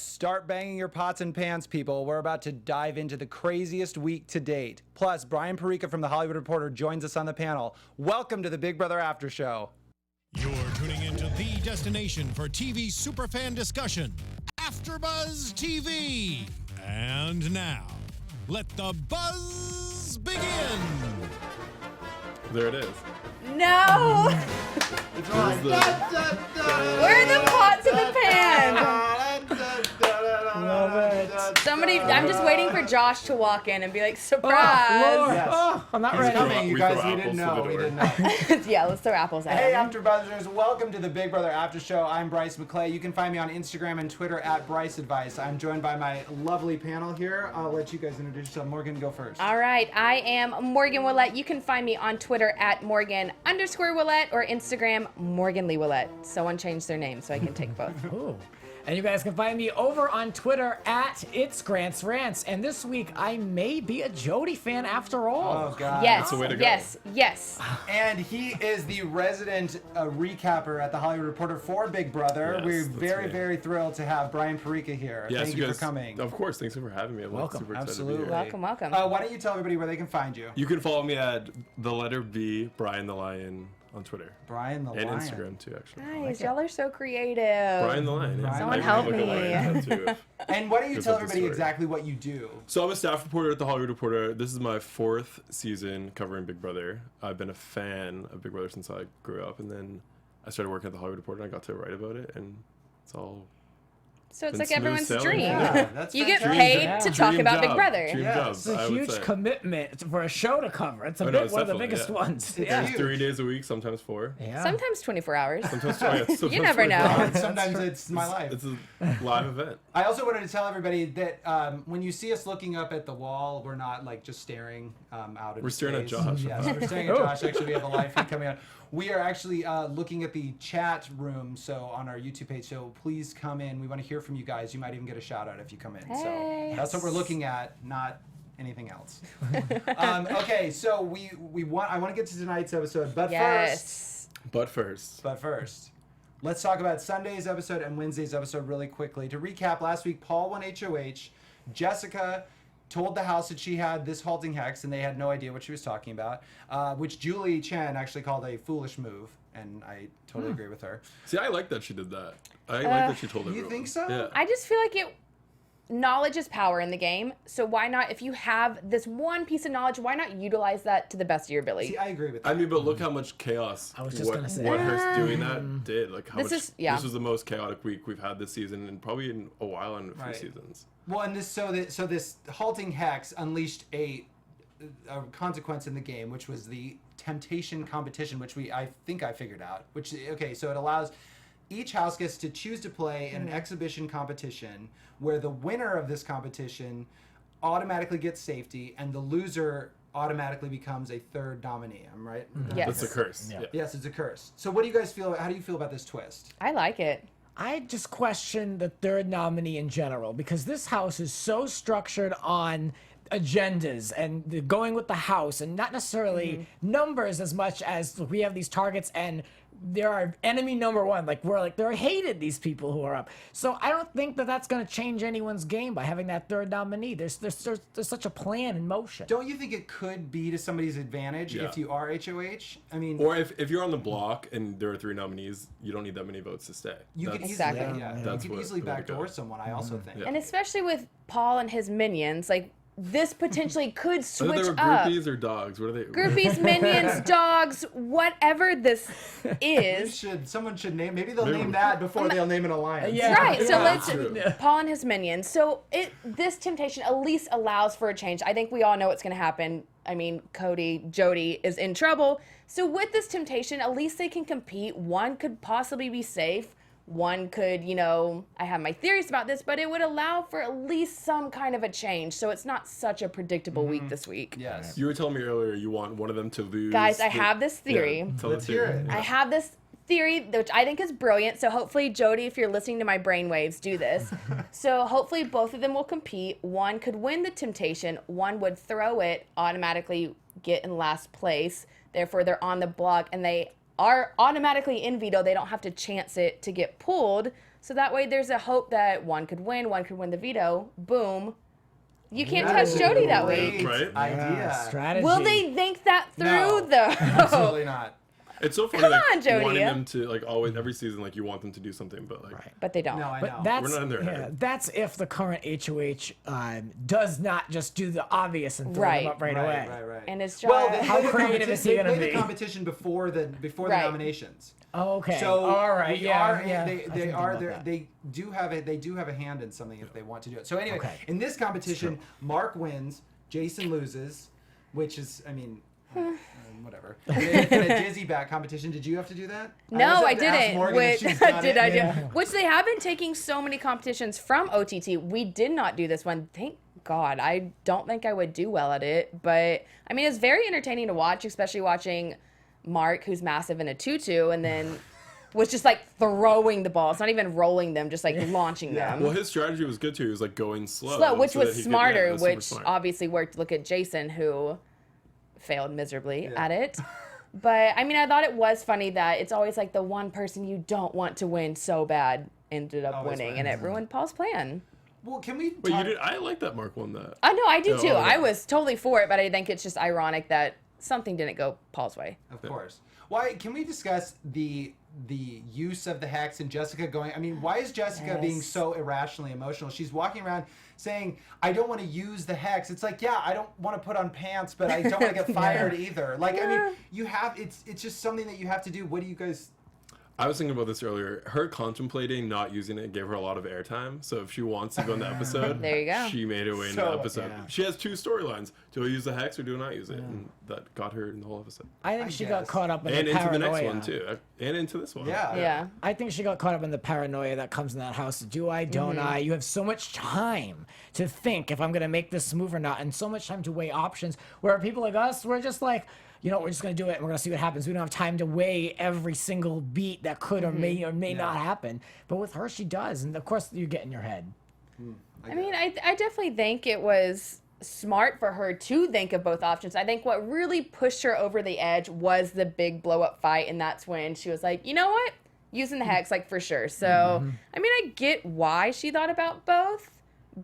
Start banging your pots and pans, people. We're about to dive into the craziest week to date. Plus, Brian Porreca from The Hollywood Reporter joins us on the panel. Welcome to the Big Brother After Show. You're tuning into the destination for TV superfan discussion, AFTERBUZZ TV. And now, let the buzz begin. There it is. No! Where are the pots in the pan? Love it. Somebody, I'm just waiting for Josh to walk in and be like, surprise! Yes. Oh, I'm not ready. Coming, you We guys. throw We didn't apples know. to We the didn't know. Yeah, let's throw apples at Hey, him. AfterBuzzers, welcome to the Big Brother After Show. I'm Bryce McLeay. You can find me on Instagram and Twitter at Bryce Advice. I'm joined by my lovely panel here. I'll let you guys introduce yourself. Morgan, go first. All right, I am Morgan Willett. You can find me on Twitter at Morgan_Willett or Instagram Morgan Lee Willett. Someone changed their name so I can take both. Ooh. And you guys can find me over on Twitter at It's Grants Rants. And this week, I may be a Jody fan after all. Oh, God. Yes, That's the way to go. yes. And he is the resident recapper at The Hollywood Reporter for Big Brother. Yes, We're that's very, me. very thrilled to have Brian Porreca here. Yes, Thank you guys, for coming. Of course, thanks for having me. I'm Welcome. super excited Absolutely. to be here. Welcome. Why don't you tell everybody where they can find you? You can follow me at the letter B, Brian the Lion, on Twitter. Brian the And Lion. Instagram, too, actually. Guys, y'all are so creative. Brian the Lion. Yeah. Someone I help look a me. lion tattoo. And why don't you Gives tell up the everybody story. exactly what you do? So I'm a staff reporter at The Hollywood Reporter. This is my 4th season covering Big Brother. I've been a fan of Big Brother since I grew up, and then I started working at The Hollywood Reporter, and I got to write about it, and it's all... So it's Been like smooth everyone's sailing. dream. Yeah, that's You get fantastic. paid to talk Dream about Big job. Brother. Dream Yeah. job, It's a I would huge say. commitment for a show to cover. It's a I know, bit it's one of the definitely, biggest yeah. ones. It's Yeah. huge. 3 days a week, sometimes 4. Yeah. Sometimes 24 hours. Sometimes 20. Sometimes never 24 know. hours. Sometimes it's my life. It's a live event. I also wanted to tell everybody that when you see us looking up at the wall, we're not like just staring out of We're staring at space. Josh. Yes, we're staring at Josh. Actually, we have a live feed coming on. We are actually looking at the chat room, so on our YouTube page. So please come in. We want to hear from you guys. You might even get a shout out if you come in. Hey. So that's what we're looking at, not anything else. Okay, so I want to get to tonight's episode, but Yes. first, let's talk about Sunday's episode and Wednesday's episode really quickly. To recap, last week, Paul won HOH. Jessica told the house that she had this halting hex, and they had no idea what she was talking about, which Julie Chen actually called a foolish move, and I totally agree with her. See, I like that she did that. I like that she told everyone. You think so? Yeah. I just feel like knowledge is power in the game. So why not, if you have this one piece of knowledge, why not utilize that to the best of your ability? See, I agree with that. I mean, but look how much chaos I was just what, gonna say. what her doing that did. Like how This much is- yeah. this was the most chaotic week we've had this season and probably in a while in a few Right. seasons. Well, and this halting hex unleashed a consequence in the game, which was the temptation competition, which I think I figured out. So it allows each house guest to choose to play in an exhibition competition where the winner of this competition automatically gets safety and the loser automatically becomes a third nominee. I'm right? Yes. That's a curse. Yeah. Yeah. Yes, it's a curse. So what do you guys feel? How do you feel about this twist? I like it. I just question the third nominee in general because this house is so structured on agendas and going with the house and not necessarily numbers as much as we have these targets and there are enemy number one. They're hated, these people who are up. So I don't think that that's going to change anyone's game by having that third nominee. There's such a plan in motion. Don't you think it could be to somebody's advantage Yeah. if you are HOH? I mean, Or if you're on the block and there are 3 nominees, you don't need that many votes to stay. you could Exactly. easily, That's you could what- easily the way to backdoor go. someone. I also think. Yeah. And especially with Paul and his minions, like this potentially could Whether switch they were up. groupies or dogs, what are they? Groupies, minions, dogs, whatever this is. Someone should name. Maybe they'll name that before they'll name an alliance. Yeah. Right, so let's true. Paul and his minions. So this temptation at least allows for a change. I think we all know what's going to happen. I mean, Cody, Jody is in trouble. So with this temptation, at least they can compete. One could possibly be safe. One could, I have my theories about this, but it would allow for at least some kind of a change. So it's not such a predictable week this week. Yes. You were telling me earlier you want one of them to lose. Guys, I have this theory. Yeah, tell Let's the hear theory. it. I have this theory, which I think is brilliant. So hopefully, Jody, if you're listening to my brainwaves, do this. So hopefully both of them will compete. One could win the temptation. One would throw it, automatically get in last place. Therefore, they're on the block, and they are automatically in Veto. They don't have to chance it to get pulled. So that way there's a hope that one could win the veto. Boom. You can't That touch is a Jody that great week. Right? idea. Strategy. Will they think that through, No, though? Absolutely not. It's so funny, Come like, on, Jody. wanting them to, like, always, every season, like, you want them to do something, but, like, Right. But they don't. No, I But know. that's We're not in their yeah, head. that's if the current HOH does not just do the obvious and throw Right. them up right away. Right. And it's Well, just- they How play the creative is he they gonna play be? the competition before the Right. nominations. Oh, okay. So all right. we Yeah. are, yeah. I they didn't are think there. about that. They do have a hand in something if they want to do it. So anyway, Okay. in this competition, Mark wins, Jason loses, which is, I mean, whatever. In a dizzy bat competition, did you have to do that? No, always I have to ask didn't. Morgan if Which she's done did it. I do? Yeah. Which they have been taking so many competitions from OTT. We did not do this one. Thank God. I don't think I would do well at it, but I mean, it's very entertaining to watch, especially watching Mark, who's massive in a tutu, and then was just like throwing the balls, not even rolling them, just like launching them. well, his strategy was good, too. He was, like, going slow. Slow, which so that was he could- smarter, it was super which smart. obviously worked. Look at Jason, who failed miserably at it. But I mean, I thought it was funny that it's always like the one person you don't want to win so bad ended up Always winning, wins. and it ruined Paul's plan. Well, can we? Wait, you talk- did? I like that Mark won that. I know, I do Oh, too. okay. I was totally for it, but I think it's just ironic that something didn't go Paul's way. Of course. Why? Can we discuss the use of the hex and Jessica going? I mean, why is Jessica being Yes. so irrationally emotional? She's walking around saying, "I don't want to use the hex." It's like, yeah, I don't want to put on pants, but I don't want to get fired either. Like, I mean, you have it's just something that you have to do. What do you guys? I was thinking about this earlier. Her contemplating not using it gave her a lot of airtime. So if she wants to go in the episode, There you go. she made her way in the So, episode. yeah. She has two storylines. Do I use the hex or do I not use it? And that got her in the whole episode. I think she got guess. caught up in And the into the paranoia. next one, too. And into this one. Yeah. I think she got caught up in the paranoia that comes in that house. Do I? Don't I? You have so much time to think if I'm going to make this move or not, and so much time to weigh options. Where people like us, we're just like, we're just going to do it and we're going to see what happens. We don't have time to weigh every single beat that could or may not happen. But with her, she does. And of course, you get in your head. I mean, I definitely think it was smart for her to think of both options. I think what really pushed her over the edge was the big blow up fight, and that's when she was like, you know what? Using the hex, like, for sure. So, I mean, I get why she thought about both,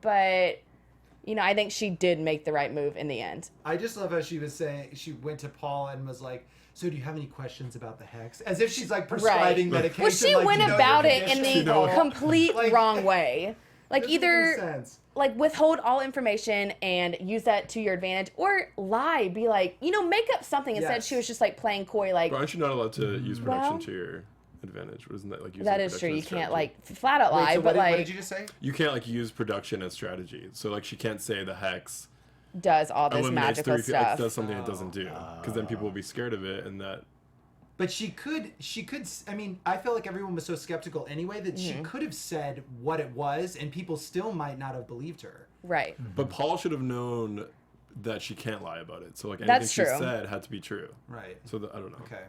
but, I think she did make the right move in the end. I just love how she was saying she went to Paul and was like, "So do you have any questions about the hex?" As if she's like prescribing medication. Well, she like, went you know about your it in condition. the complete Like- wrong way. Like, Doesn't make any either sense. like withhold all information and use that to your advantage, or lie, be like, make up something. Instead, Yes. she was just like playing coy, like, But aren't you not allowed to use production Well- to your advantage? Isn't that like using that is production true. as You can't strategy? like flat out lie, Wait, so but what like did you just say? You can't like use production as strategy. So like she can't say the hex does all this eliminates magical stuff. It does something it doesn't do, because then people will be scared of it, and that. But she could. I mean, I feel like everyone was so skeptical anyway that she could have said what it was, and people still might not have believed her. Right. But Paul should have known that she can't lie about it. So like anything That's she true. said had to be true. Right. So I don't know. Okay.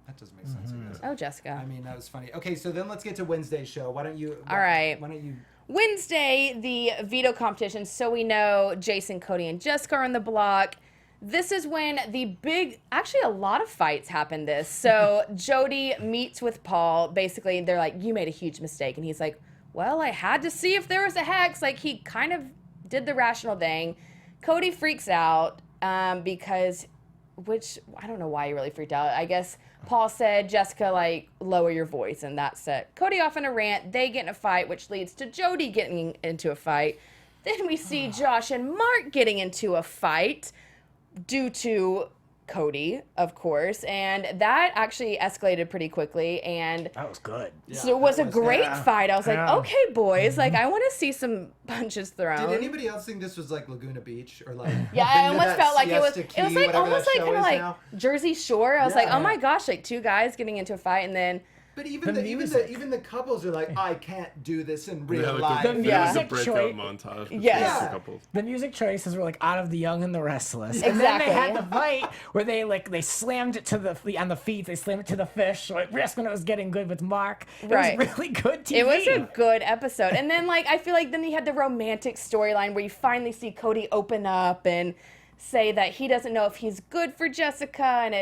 That doesn't make sense. I guess. Oh, Jessica. I mean, that was funny. Okay, so then let's get to Wednesday's show. Why don't you? All right. Why don't you? Wednesday, the veto competition. So we know Jason, Cody, and Jessica are on the block. This is when actually a lot of fights happen this. So Jody meets with Paul. Basically, they're like, you made a huge mistake. And he's like, well, I had to see if there was a hex. Like, he kind of did the rational thing. Cody freaks out because, which, I don't know why he really freaked out. I guess Paul said, Jessica, like, lower your voice. And that set Cody off in a rant. They get in a fight, which leads to Jody getting into a fight. Then we see Josh and Mark getting into a fight due to Cody, of course, and that actually escalated pretty quickly, and That was good. so it was a great fight. I was like, Yeah. okay, boys, like, I want to see some punches thrown. Did anybody else think this was like Laguna Beach or like? Yeah, I almost that felt like it was Siesta like Key, whatever almost that like show kind of is like now? Jersey Shore. I was like, Yeah. oh my gosh, like two guys getting into a fight, and then But even The the music. even the couples are like, I can't do this in real Yeah, life. like The there was a music breakout choice- montage. between Yes. the two couples. The music choices were like Out of the Young and the Restless. And then they Exactly. had the fight where they slammed it to on the feet, they slammed it to the fish. Like just when it was getting good with Mark. It Right. was really good TV. it was a good episode. And then, like, I feel like then he had the romantic storyline where you finally see Cody open up and say that he doesn't know if he's good for Jessica, and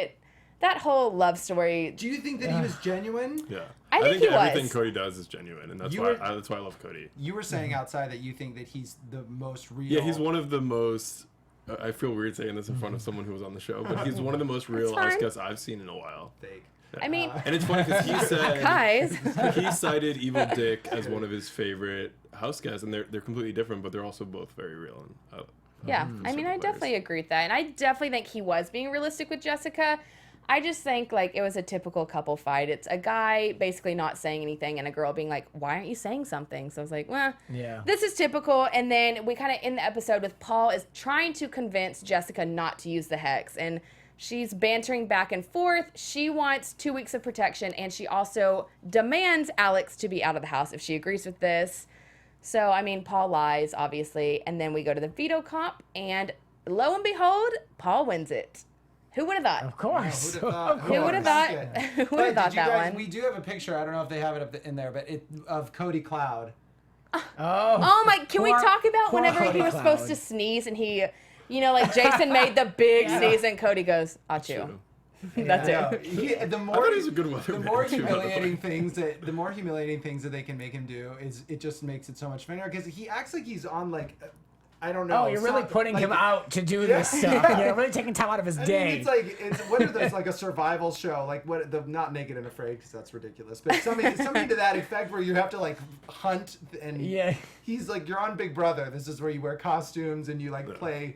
that whole love story. Do you think that he was genuine? Yeah. I think he everything was. Cody does is genuine, and that's You why were- that's why I love Cody. You were saying outside that you think that he's the most real. Yeah, he's one of the most. I feel weird saying this in front of someone who was on the show, but he's one of the most real fine. house guests I've seen in a while. fake. I mean, And it's funny because he said guys. he cited Evil Dick as one of his favorite house guests, and they're completely different, but they're also both very real. And Yeah, I mean, I definitely agree with that. And I definitely think he was being realistic with Jessica. I just think, like, it was a typical couple fight. It's a guy basically not saying anything and a girl being like, why aren't you saying something? So I was like, well, Yeah. this is typical. And then we kind of end the episode with Paul is trying to convince Jessica not to use the hex. And she's bantering back and forth. She wants 2 weeks of protection. And she also demands Alex to be out of the house if she agrees with this. So, I mean, Paul lies, obviously. And then we go to the veto comp. And lo and behold, Paul wins it. Who would have thought? Of course. Who would have thought? Who would have thought? Who would have thought that one? We do have a picture. I don't know if they have it in there, but of Cody Cloud. Oh my! Can we Poor- talk about poor whenever Cody he was supposed Cloud. to sneeze and he, like Jason made the big sneeze and Cody goes, "Achoo." True. That's Yeah. it. The I more thought he was a good weatherman. the more too, by the way. humiliating things that they can make him do is it just makes it so much funnier because he acts like he's on like I don't know. Oh, you're really putting like, him out to do Yeah. this stuff. You're really taking time out of his I day. mean, it's what are those like a survival show like what the not Naked and Afraid because that's ridiculous but something to that effect where you have to like hunt and Yeah. he's like you're on Big Brother. This is where you wear costumes and you like play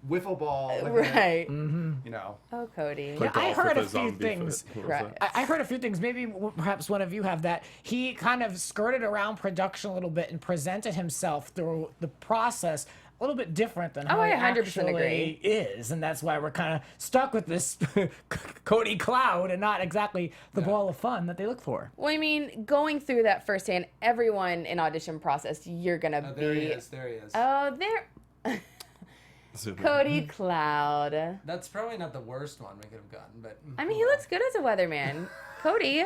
wiffle ball like, Right. you know. Oh, Cody. Play I golf heard with a a few zombie things. foot. What was Right. that? I heard a few things. Maybe perhaps one of you have that. He kind of skirted around production a little bit and presented himself through the process a little bit different than how I he 100% actually agree. is, and that's why we're kind of stuck with this Cody Cloud and not exactly the ball of fun that they look for. Well, I mean, going through that firsthand, everyone in audition process, you're gonna Oh, be. there he is. There he is. Oh, there. Super. Cody Cloud. That's probably not the worst one we could have gotten, but I mean, he looks good as a weatherman. Cody,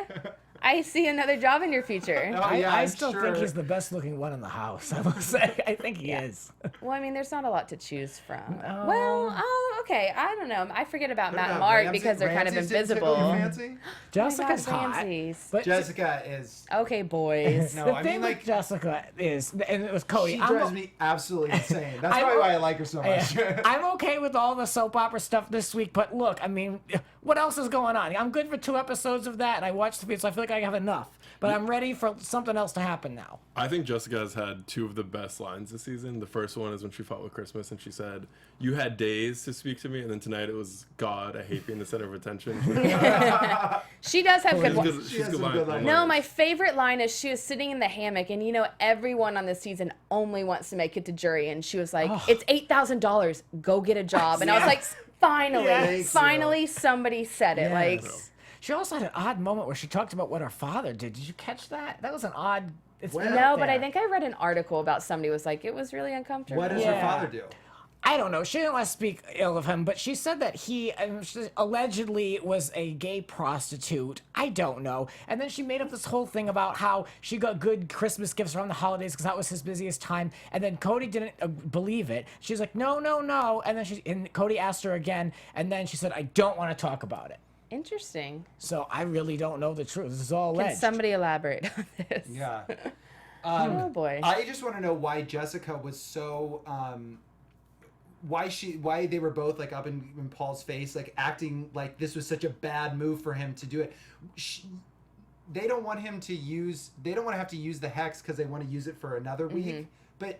I see another job in your future. Oh, I, yeah, I I'm still sure. think he's the best looking one in the house. I will say, I think he is. Well, I mean, there's not a lot to choose from. Well, okay. I don't know. I forget about Matt and Mark because they're kind of Ramsey's didn't tickle invisible. your fancy? Jessica's God, hot, Ramses. but Jessica is. Okay, boys. No, the I thing mean with like Jessica is, and it was Cody. she I'm drives o- me absolutely insane. That's I'm probably o- why I like her so much. I'm okay with all the soap opera stuff this week, but look, I mean, what else is going on? I'm good for 2 episodes of that, and I watched the video, so I feel like I have enough. But I'm ready for something else to happen now. I think Jessica has had 2 of the best lines this season. The first one is when she fought with Christmas and she said, "You had days to speak to me," and then tonight it was, "God, I hate being the center of attention." She does have good ones. She's She has good some good line. lines. No, my favorite line is she was sitting in the hammock, and everyone on this season only wants to make it to jury, and she was like, "It's $8,000. Go get a job." And I was like, "Finally, Yes. finally, somebody said it." Like, Yes. She also had an odd moment where she talked about what her father did. Did you catch that? That was an odd. It's Well- been no, out but I there. think I read an article about somebody was like, it was really uncomfortable. What does her Yeah. father do? I don't know. She didn't want to speak ill of him, but she said that he allegedly was a gay prostitute. I don't know. And then she made up this whole thing about how she got good Christmas gifts around the holidays because that was his busiest time. And then Cody didn't believe it. She was like, no, no, no. And then Cody asked her again, and then she said, I don't want to talk about it. Interesting. So I really don't know the truth. This is all Can alleged. somebody elaborate on this? Yeah. Oh boy. I just want to know why Jessica was so why they were both like up in Paul's face, like acting like this was such a bad move for him to do it. They don't want him to use. They don't want to have to use the hex because they want to use it for another week. But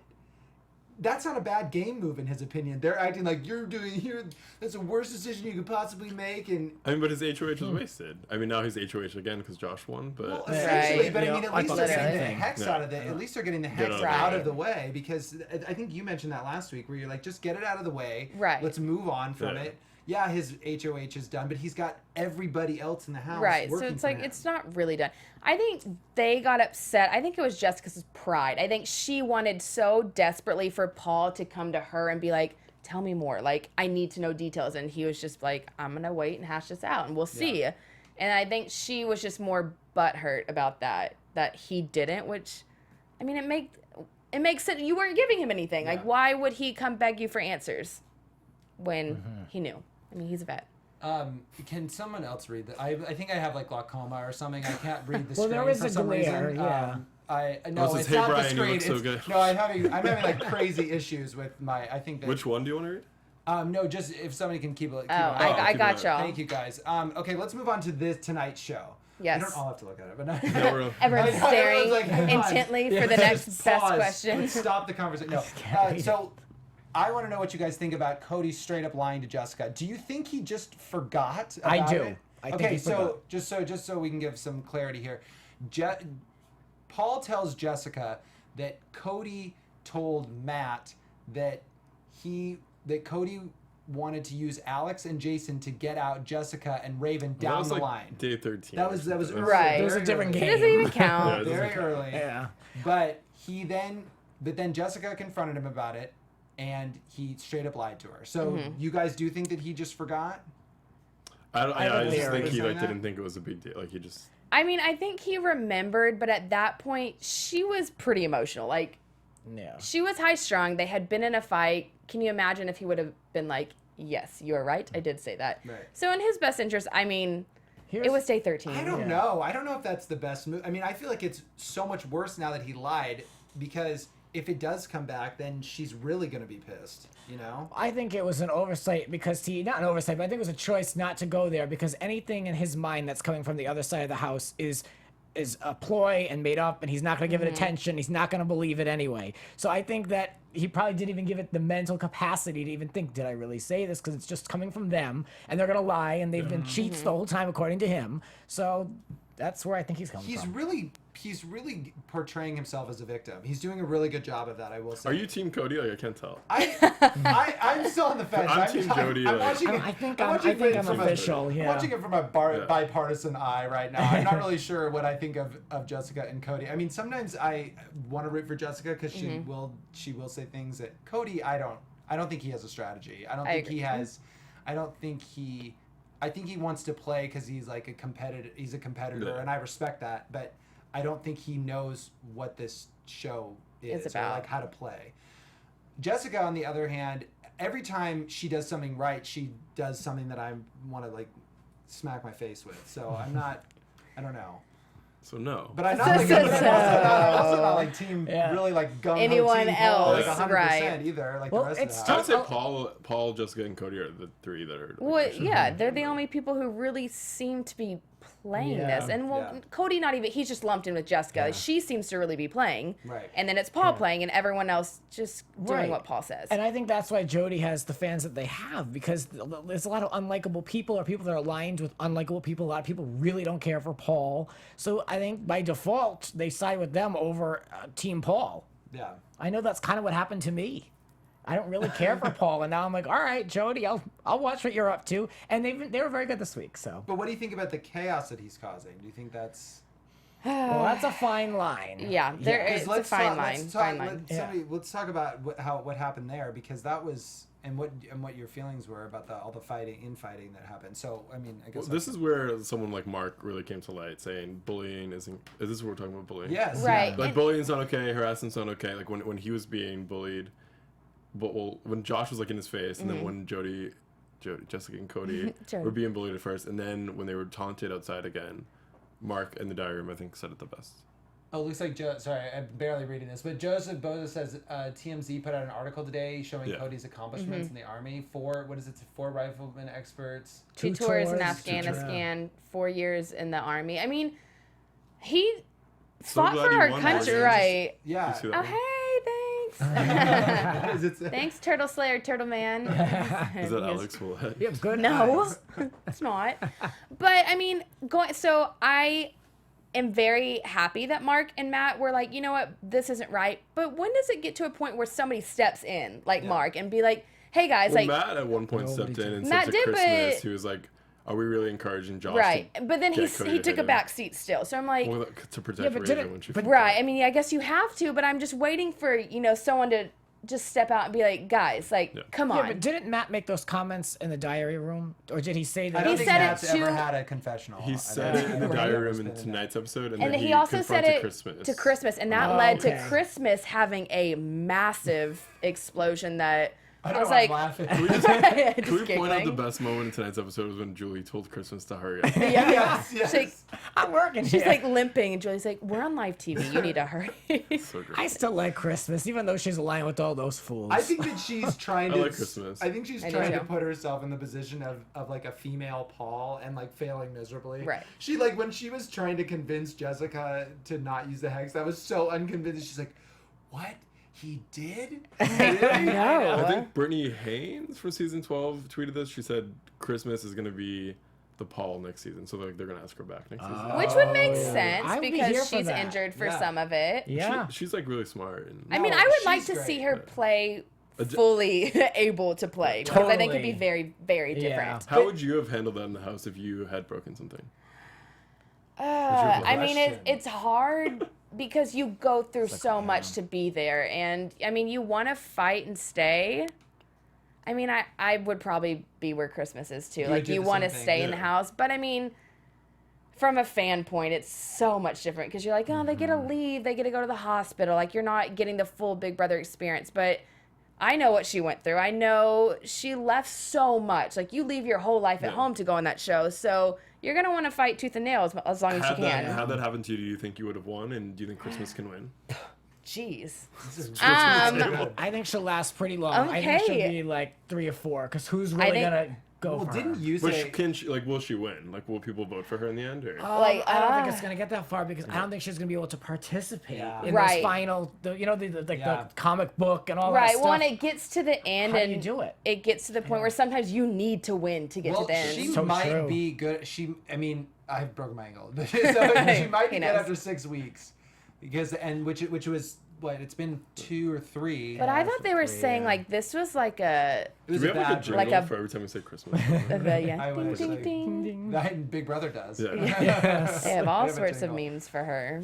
that's not a bad game move in his opinion. They're acting like that's the worst decision you could possibly make. And I mean, but his HOH was wasted. I mean, now he's HOH again because Josh won, but well, essentially, Right. but I Yeah, mean, at I least thought they're the getting same the thing. hex Yeah. out of it. At least they're getting the hex out of the out way. of the way because I think you mentioned that last week where you're like, just get it out of the way. Right. Let's move on from Yeah. it. Yeah, his HOH is done, but he's got everybody else in the house. Right. So working it's for like him. it's not really done. I think they got upset. I think it was Jessica's pride. I think she wanted so desperately for Paul to come to her and be like, tell me more. Like, I need to know details. And he was just like, I'm going to wait and hash this out and we'll see. Yeah. And I think she was just more butthurt about that he didn't, which, I mean, it makes sense. You weren't giving him anything. Yeah. Like, why would he come beg you for answers when he knew? I mean, he's a vet. Can someone else read that? I think I have like glaucoma or something. I can't read the Well, screen there is for a some glare, reason. yeah. No, it it's says, "Hey, not Brian, the you screen. look so It's, good." no, I'm having like crazy issues with my. I think that. Which one do you want to read? No, just if somebody can keep it. I got y'all. Thank you guys. Okay, let's move on to this tonight's show. Yes. We don't all have to look at it, but no. Everyone's staring intently for the next Just best pause. question. Let's stop the conversation. No. So I want to know what you guys think about Cody straight up lying to Jessica. Do you think he just forgot about I do. it? I think okay, he so forgot. just so we can give some clarity here. Paul tells Jessica that Cody told Matt that Cody wanted to use Alex and Jason to get out Jessica and Raven That down was the like line. day 13. That was early, Right. It was a very different early. game. It doesn't even count. Very early. Yeah. But then Jessica confronted him about it, and he straight up lied to her. So you guys do think that he just forgot? I just think he Saying like that? didn't think it was a big deal. Like he just. I mean, I think he remembered, but at that point, she was pretty emotional. Like, Yeah. she was high strung. They had been in a fight. Can you imagine if he would have been like, yes, you are right. I did say that. Right. So in his best interest, I mean, Here's- it was day 13. I don't know. I don't know if that's the best move. I mean, I feel like it's so much worse now that he lied, because if it does come back, then she's really going to be pissed, you know? I think it was an oversight because not an oversight, but I think it was a choice not to go there because anything in his mind that's coming from the other side of the house is a ploy and made up, and he's not going to give it attention. He's not going to believe it anyway. So I think that he probably didn't even give it the mental capacity to even think, did I really say this? Because it's just coming from them, and they're going to lie, and they've been cheats the whole time, according to him. So that's where I think he's coming from. He's really portraying himself as a victim. He's doing a really good job of that, I will say. Are you Team Cody? Like I can't tell. I'm still on the fence. I'm Team Jody, I'm like- watching it. I think watching I'm it from official. I'm Yeah. watching it from a bipartisan eye right now. I'm not really sure what I think of Jessica and Cody. I mean, sometimes I want to root for Jessica because she will say things that Cody. I don't think he has a strategy. I think he wants to play because he's like a competitor. He's a competitor, Yeah. and I respect that. But I don't think he knows what this show is It's about. or like how to play. Jessica, on the other hand, every time she does something right, she does something that I want to like smack my face with. So I don't know. So no. But I'm not like I'm also not like team really like gung ho Anyone team Paul, like else, 100% right. either. Like Well, the rest it's of the I house. would say Paul, Jessica, and Cody are the three that are. Like, Well, actually- yeah, they're the only people who really seem to be playing this. And Cody not even, he's just lumped in with Jessica. She seems to really be playing. Right. And then it's Paul playing and everyone else just doing Right. what Paul says. And I think that's why Jody has the fans that they have, because there's a lot of unlikable people or people that are aligned with unlikable people. A lot of people really don't care for Paul. So I think by default, they side with them over Team Paul. Yeah. I know that's kind of what happened to me. I don't really care for Paul, and now I'm like, all right, Jody, I'll watch what you're up to. And they were very good this week. So, But what do you think about the chaos that he's causing? Do you think that's... well, that's a fine line. Yeah, it's a fine line. Fine line. Let's talk about what happened there, because that was and what your feelings were about all the infighting that happened. So I mean, I guess Well, this is where someone like Mark really came to light, saying bullying isn't. Is this what we're talking about? Bullying? yes, Right. yeah. Like bullying's not okay, harassment's not okay. Like when he was being bullied, but when Josh was like in his face, and then when Jessica and Cody were being bullied at first, and then when they were taunted outside again, Mark in the diary room I think said it the best. Oh, it looks like sorry, I'm barely reading this, but Joseph Boza says TMZ put out an article today showing Cody's accomplishments in the Army. 4 rifleman experts. 2 tours in tours, Afghanistan, 4 years in the Army. I mean, he So fought glad for he our won, country, Morgan. right? Yeah. You see that Oh, one? hey, thanks. Is it- Thanks, Turtle Slayer, Turtle Man. Is that Alex Willett? You have good No, eyes. it's not. But I mean, so I am very happy that Mark and Matt were like, you know what, this isn't right. But when does it get to a point where somebody steps in, like Mark, and be like, hey guys, Well, like, Matt at one point stepped in and Matt said to did, Christmas, but- he was like, "Are we really encouraging Josh?" right? to But then he get Cody to took hit a him?" back seat still. So I'm like, Well, to protect Yeah, but Raven didn't- when she. right. I mean, I guess you have to, but I'm just waiting for, someone to just step out and be like, guys, like, come on. Yeah, but didn't Matt make those comments in the diary room, or did he say that? I don't He think said it Matt's ever to- had a confessional. He I said don't it in the think diary he's room been in that. tonight's episode, and and then he also said confronted it Christmas. and that Oh, led okay. to Christmas having a massive explosion that I I don't was know why I'm like, laughing. Can we, just, just can we point out the giggling. best moment in tonight's episode was when Julie told Christmas to hurry up. Yeah. Yes, She's yes. like, I'm working she's here. like limping, and Julie's like, "We're on live TV. You need to hurry." So great. I still like Christmas, even though she's aligned with all those fools. I think that she's trying I to. like Christmas. I think she's I do trying to too. put herself in the position of like a female Paul and like failing miserably. Right. She like when she was trying to convince Jessica to not use the hex, that was so unconvincing. She's like, "What? He did? Really?" know. I think Brittany Haynes from season 12 tweeted this. She said Christmas is going to be the Paul next season. So like they're going to ask her back next season. Which would make Oh, sense I would be here because for she's that. injured for Yeah. some of it. yeah. She's like really smart. And I mean, No, I would like she's to great. see her play j- fully able to play because I think it'd be Totally. very, very Yeah. different. how would you have handled that in the house if you had broken something? I mean, question. it's hard because you go through so much to be there, and I mean, you want to fight and stay. I mean, I would probably be where Christmas is too. would Like do you the want to same thing, stay in the yeah. house, but I mean, from a fan point, it's so much different because you're like, oh, they get to leave, they get to go to the hospital. Like you're not getting the full Big Brother experience, but. I know what she went through. I know she left so much. Like you leave your whole life at home to go on that show, so you're gonna want to fight tooth and nail as long as you Had can. that happened to you, do you think you would have won? And do you think Christmas can win? Jeez. I think she'll last pretty long. I think she'll Okay. be like 3 or 4, because who's really think- gonna go Well, for didn't her? you But say? can she, like, will she win? Like, will people vote for her in the end? Or? Like, I don't think it's gonna get that far because I don't think she's gonna be able to participate in Right. those final, the Yeah. comic book and all that Right. stuff. Well, and it gets to the end, How do and you do it? It gets to the point where sometimes you need to win to get Well, to the end. she So might true. be good. I mean, I've broken my ankle, so she might be He good knows. after 6 weeks, which was what? It's been 2 or 3. But I thought they were three, saying yeah. like this was like a It was Do we a have like a bad jingle Like a- for every time we say Christmas? yeah. I Ding, was ding, like- ding. that Big Brother does. Yeah. Yes. They have all They have a sorts of jingle. memes for her.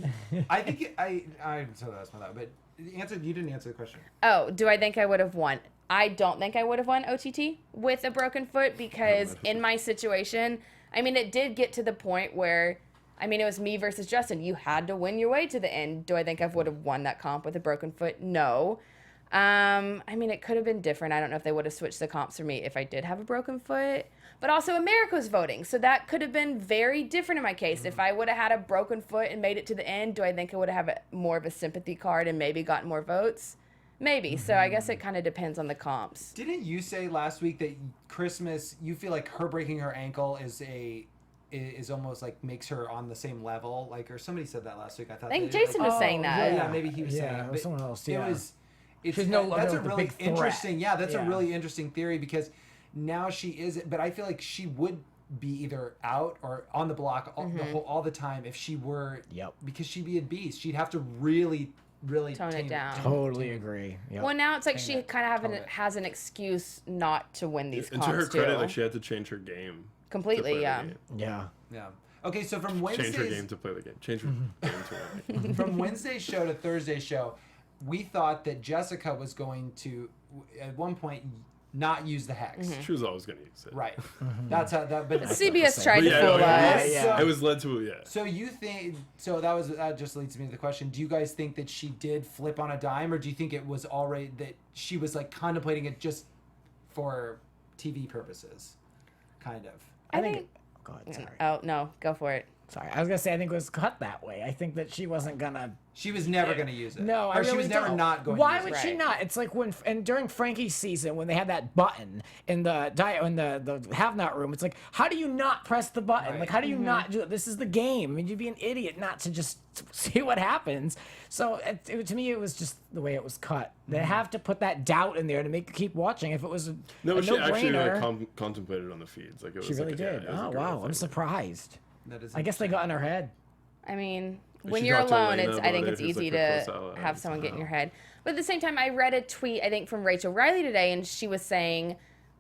I think I so that's my thought. But you didn't answer the question. Oh, do I think I would have won? I don't think I would have won OTT with a broken foot because in my situation, I mean, it did get to the point where, I mean, it was me versus Justin. You had to win your way to the end. Do I think I would have won that comp with a broken foot? No. I mean, it could have been different. I don't know if they would have switched the comps for me if I did have a broken foot. But also, America was voting, so that could have been very different in my case. If I would have had a broken foot and made it to the end, do I think I would have more of a sympathy card and maybe gotten more votes? Maybe. So I guess it kind of depends on the comps. Didn't you say last week that Christmas? You feel like her breaking her ankle is almost like makes her on the same level, like, or somebody said that last week. I thought. I think they, Jason like, was saying that. Yeah, maybe he was saying. Yeah, it was but someone else, It yeah. was. It's She's no that's longer a the really big threat. interesting. Yeah, that's a Yeah. really interesting theory because now she is. But I feel like she would be either out or on the block all the time if she were. Yep. Because she'd be a beast. She'd have to really Tone it down. Totally agree. Yep. Well, now it's like she it. kind of Tone it. has an excuse not to win these And comps to her credit, too. like, she had to change her game. to Completely, play the yeah. game. Yeah. Yeah. Okay, so from Change her Wednesday's game to play the game. Change her game to win. it. from Wednesday's show to Thursday's show, we thought that Jessica was going to, at one point, not use the hex. She was always going to use it. Right. That's how that. But CBS tried But to yeah, fool no, us. yeah. It was led to, yeah. So you think? So that just leads me to the question: do you guys think that she did flip on a dime, or do you think it was already that she was like contemplating it just for TV purposes, kind of? I think. Go ahead, sorry. Oh no, go for it. Sorry. I was gonna say I think it was cut that way. I think that she wasn't gonna. She was never going to use it. No, or I really she was never don't. not going. Why to use would it. she Right. not? It's like when and during Frankie's season when they had that button in the have not room. It's like, how do you not press the button? Right. Like, how do you not do it? This is the game. I mean, you'd be an idiot not to just see what happens. So to me, it was just the way it was cut. They have to put that doubt in there to make you keep watching. If it was No, a but she actually no-brainer, like, contemplated on the feeds. Like, it was she really like, yeah, did. it was a Oh girl wow, thing. I'm surprised. That is I guess they got in her head. I mean, Like, when she you're talked to alone, Elena I about think it, it's who's, like, easy her to close ally, have and someone get in your somehow. head. But at the same time, I read a tweet, I think, from Rachel Riley today, and she was saying,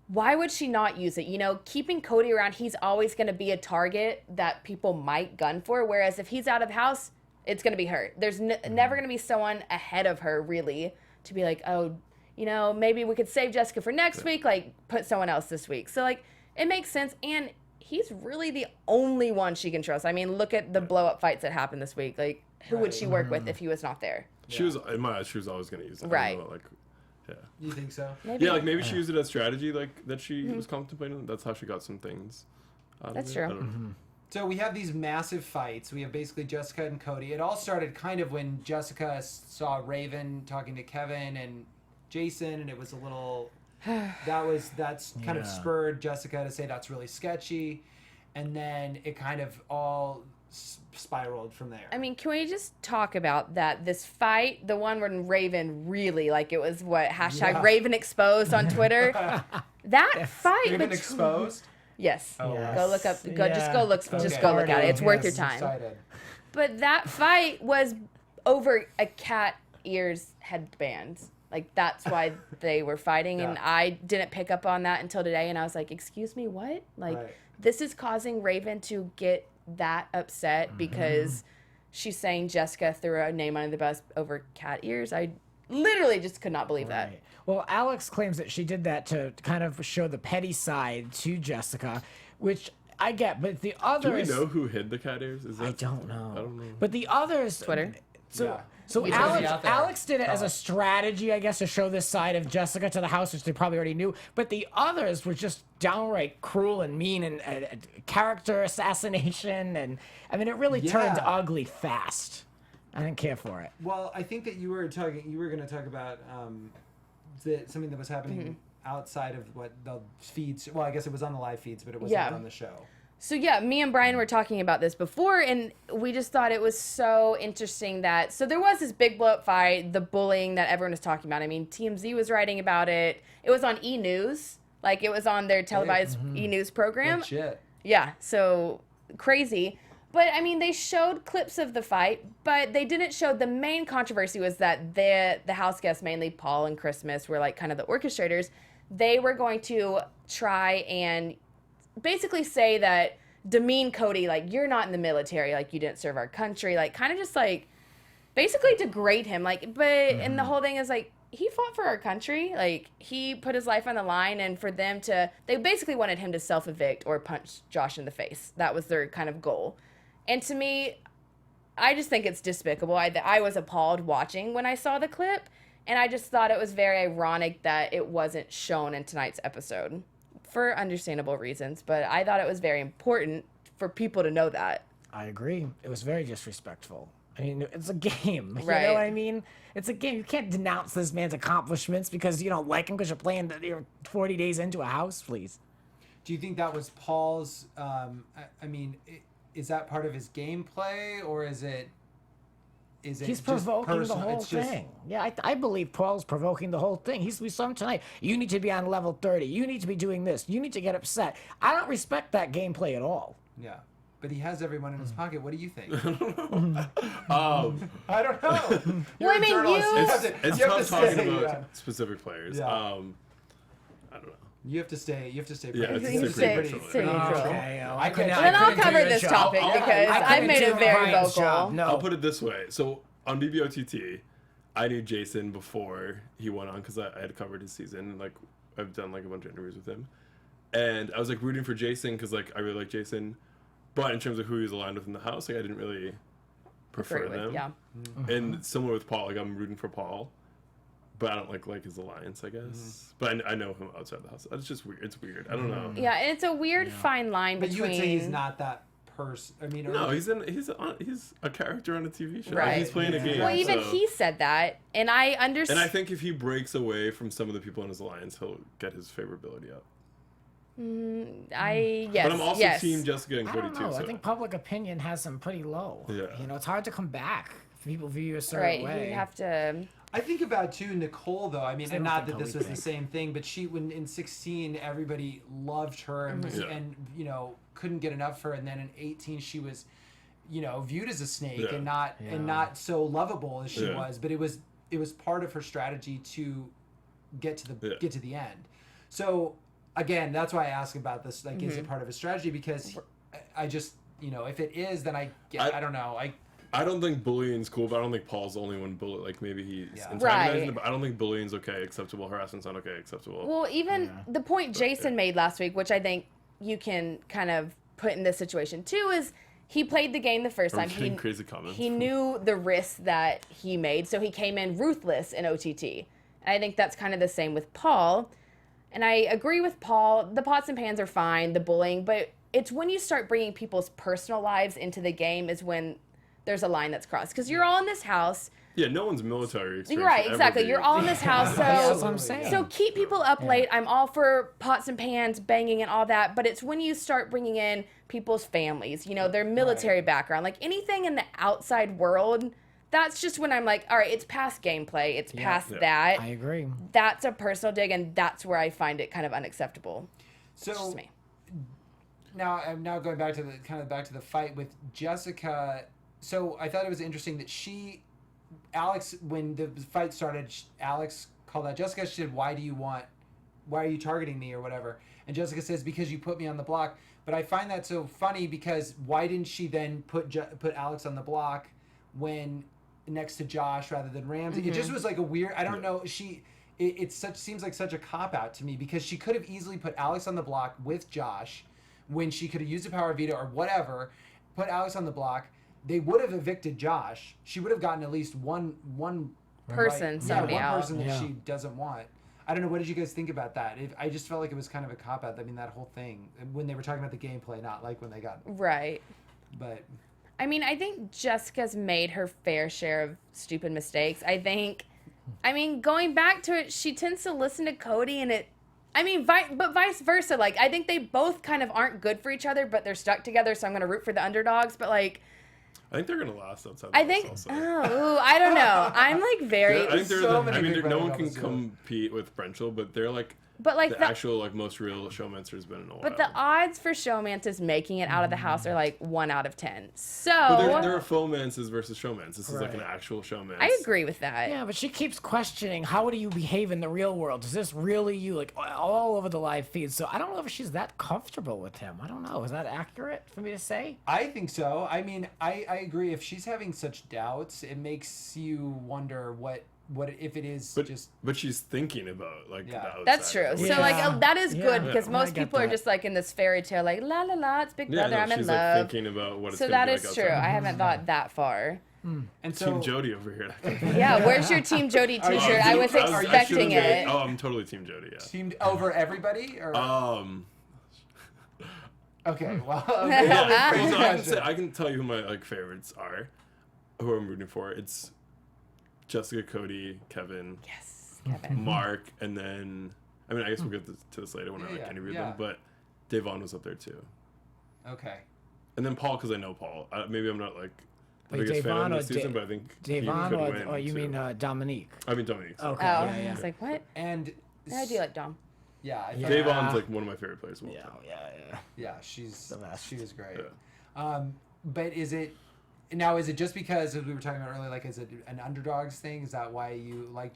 why would she not use it? You know, keeping Cody around, he's always going to be a target that people might gun for. Whereas if he's out of the house, it's going to be her. There's never going to be someone ahead of her, really, to be like, oh, you know, maybe we could save Jessica for next week, like put someone else this week. So, like, it makes sense. And he's really the only one she can trust. I mean, look at the blow up fights that happened this week. Like, who would she work with if he was not there? She was, in my eyes, she was always going to use it. I don't Right. know, like, Yeah. You think so? Maybe. Yeah, like maybe she used it as strategy, like that she was contemplating. That's how she got some things. That's I true. don't know. So we have these massive fights. We have basically Jessica and Cody. It all started kind of when Jessica saw Raven talking to Kevin and Jason, and it was a little. That's kind of spurred Jessica to say that's really sketchy, and then it kind of all spiraled from there. I mean, can we just talk about that? This fight, the one when Raven really, like, it was what, hashtag Raven exposed on Twitter? That fight. Raven exposed? Yes. Oh, Yes. Go look up. Go Yeah. just go look. Okay. Just go look at it. It's worth your Yes, time. Excited. But that fight was over a cat ears headband. Like, that's why they were fighting, and I didn't pick up on that until today, and I was like, excuse me, what? Like, this is causing Raven to get that upset because she's saying Jessica threw a name under the bus over cat ears. I literally just could not believe that. Right. Well, Alex claims that she did that to kind of show the petty side to Jessica, which I get, but the Do others... we know who hid the cat ears? Is that I don't know. I don't know. But the others... Twitter. So It's Alex, already out there. Alex did it as a strategy, I guess, to show this side of Jessica to the house, which they probably already knew. But the others were just downright cruel and mean and character assassination. And I mean, it really turned Yeah. ugly fast. I didn't care for it. Well, I think that you were going to talk about something that was happening outside of what the feeds. Well, I guess it was on the live feeds, but it wasn't on the show. So yeah, me and Brian were talking about this before, and we just thought it was so interesting that, so there was this big blow up fight, the bullying that everyone was talking about. I mean, TMZ was writing about it. It was on E! News. Like, it was on their televised E! News program. Legit. Yeah, so crazy. But, I mean, they showed clips of the fight, but they didn't show, the main controversy was that the HouseGuests, mainly Paul and Christmas, were like kind of the orchestrators. They were going to try and basically say that, demean Cody, like, you're not in the military, like, you didn't serve our country, like, kind of just like basically degrade him, like, but and the whole thing is like, he fought for our country, like, he put his life on the line, and for them to, they basically wanted him to self-evict or punch Josh in the face. That was their kind of goal. And to me, I just think it's despicable. I was appalled watching when I saw the clip, and I just thought it was very ironic that it wasn't shown in tonight's episode. For understandable reasons, but I thought it was very important for people to know that. I agree. It was very disrespectful. I mean, it's a game. You Right. know what I mean? It's a game. You can't denounce this man's accomplishments because you don't like him because you're playing 40 days into a house, please. Do you think that was Paul's? I mean, is that part of his gameplay, or is it? He's He's provoking the personal? whole thing. Yeah, I believe Paul's provoking the whole thing. We saw him tonight. You need to be on level 30. You need to be doing this. You need to get upset. I don't respect that gameplay at all. Yeah, but he has everyone in his pocket. What do you think? I don't know. You're I a mean, journalist. you- have to- It's you have tough to talking stay, about specific players. Yeah. I don't know. You have to stay. You have to stay. Yeah, pretty- it's You super stay- neutral. stay neutral. Okay, I couldn't- Well, then I I'll couldn't cover do your this job. topic because I've made it very vocal. No. I'll put it this way. So on BBOTT, I knew Jason before he went on because I had covered his season. Like, I've done like a bunch of interviews with him, and I was like rooting for Jason because like I really like Jason, but in terms of who he was aligned with in the house, like I didn't really prefer them. Yeah. And similar with Paul, like I'm rooting for Paul, but I don't like his alliance, I guess. But I know him outside the house. It's just weird. It's weird. I don't know. Yeah, and it's a weird fine line But between. you would say he's not that person. I mean, No, he's a character on a TV show. Right. Like, he's playing a game. Well, even so- he said that, and I And understand. I think if he breaks away from some of the people in his alliance, he'll get his favorability up. Yes. But I'm also yes. team Jessica and I Cody don't too. know. So. I think public opinion has them pretty low. Yeah. You know, it's hard to come back if people view you a certain Right, way. you have to. I think about too Nicole though. I mean, I and don't not think that this Cody was the thinks. same thing, but when in 16 everybody loved her and was, Yeah. and you know couldn't get enough of her, and then in 18 she was, you know, viewed as a snake Yeah. and not so lovable as she Yeah. was. But it was part of her strategy to get to the end. So again, that's why I ask about this. Like, is it part of his strategy? Because I just, you know, if it is, then I don't know. I don't think bullying's cool, but I don't think Paul's the only one bully. Like maybe he's antagonizing Right. them, but I don't think bullying's okay, acceptable. Harassment's not okay, acceptable. Well, even the point Jason made last week, which I think you can kind of put in this situation too, is he played the game the first I'm time. getting crazy comments. He knew the risks that he made, so he came in ruthless in OTT. And I think that's kind of the same with Paul. And I agree with Paul. The pots and pans are fine, the bullying, but it's when you start bringing people's personal lives into the game is when there's a line that's crossed. Because you're all in this house. Yeah, no one's military experience. Right, exactly. You're all in this house, so That's what I'm saying. so keep people up late. I'm all for pots and pans, banging, and all that. But it's when you start bringing in people's families, you know, their military background, like anything in the outside world. That's just when I'm like, all right, it's past gameplay. It's past that. I agree. That's a personal dig, and that's where I find it kind of unacceptable. So Just me. now I'm going back to the fight with Jessica. So I thought it was interesting that Alex, when the fight started, Alex called out Jessica. She said, why are you targeting me or whatever? And Jessica says, because you put me on the block. But I find that so funny because why didn't she then put Alex on the block when next to Josh rather than Ramsey? It just was like a weird, I don't know. Seems like such a cop out to me because she could have easily put Alex on the block with Josh when she could have used a power veto or whatever, put Alex on the block. They would have evicted Josh. She would have gotten at least one Person, somebody one out. person that she doesn't want. I don't know. What did you guys think about that? I just felt like it was kind of a cop out. I mean, that whole thing when they were talking about the gameplay, not like when they got Right. But I mean, I think Jessica's made her fair share of stupid mistakes. I mean, going back to it, she tends to listen to Cody but vice versa. Like, I think they both kind of aren't good for each other, but they're stuck together, so I'm going to root for the underdogs. But, like, I think they're gonna last outside. I think, I don't know. I'm, like, very... I think so many big no one brother can novels, compete with Brenchel, but they're like... But like the actual like most real showmancer has been in a while. But the odds for showmances making it out of the house are like 1 out of 10. So but there are fomances versus showmans. This is like an actual showman. I agree with that. Yeah, but she keeps questioning, how do you behave in the real world? Is this really you? Like, all over the live feed. So I don't know if she's that comfortable with him. I don't know. Is that accurate for me to say? I think so. I mean, I agree. If she's having such doubts, it makes you wonder what if it is but she's thinking about like the outside. That's true. Yeah. So like that is good Yeah. because I most get people are that. just like in this fairy tale like la la la, it's Big Brother, I'm in she's love. like thinking about what it's So gonna that be is like true. outside. I haven't thought that far. And so Team Jody over here. Yeah, where's your Team Jody T-shirt? I was Are you expecting it. Oh, I'm totally Team Jody. Yeah. teamed over everybody or okay, well, I can tell you who my like favorites are, who I'm rooting for. It's Jessica, Cody, Kevin, Yes, Kevin. Mark, and then I mean I guess we'll get to this later when I interview them. But Davon was up there too, okay. and then Paul because I know Paul. Maybe I'm not like the Wait, biggest fan Davon of or this season, but I think Davon he could win, or you too. mean Dominique? I mean Dominique. Okay. Oh, Yeah. I was like, what? And I do like Dom. yeah, I Yeah. thought- Davon's like one of my favorite players of all Yeah, time. yeah. yeah, she's The best. she was great. Yeah. But is it just because as we were talking about earlier, like is it an underdogs thing? Is that why you like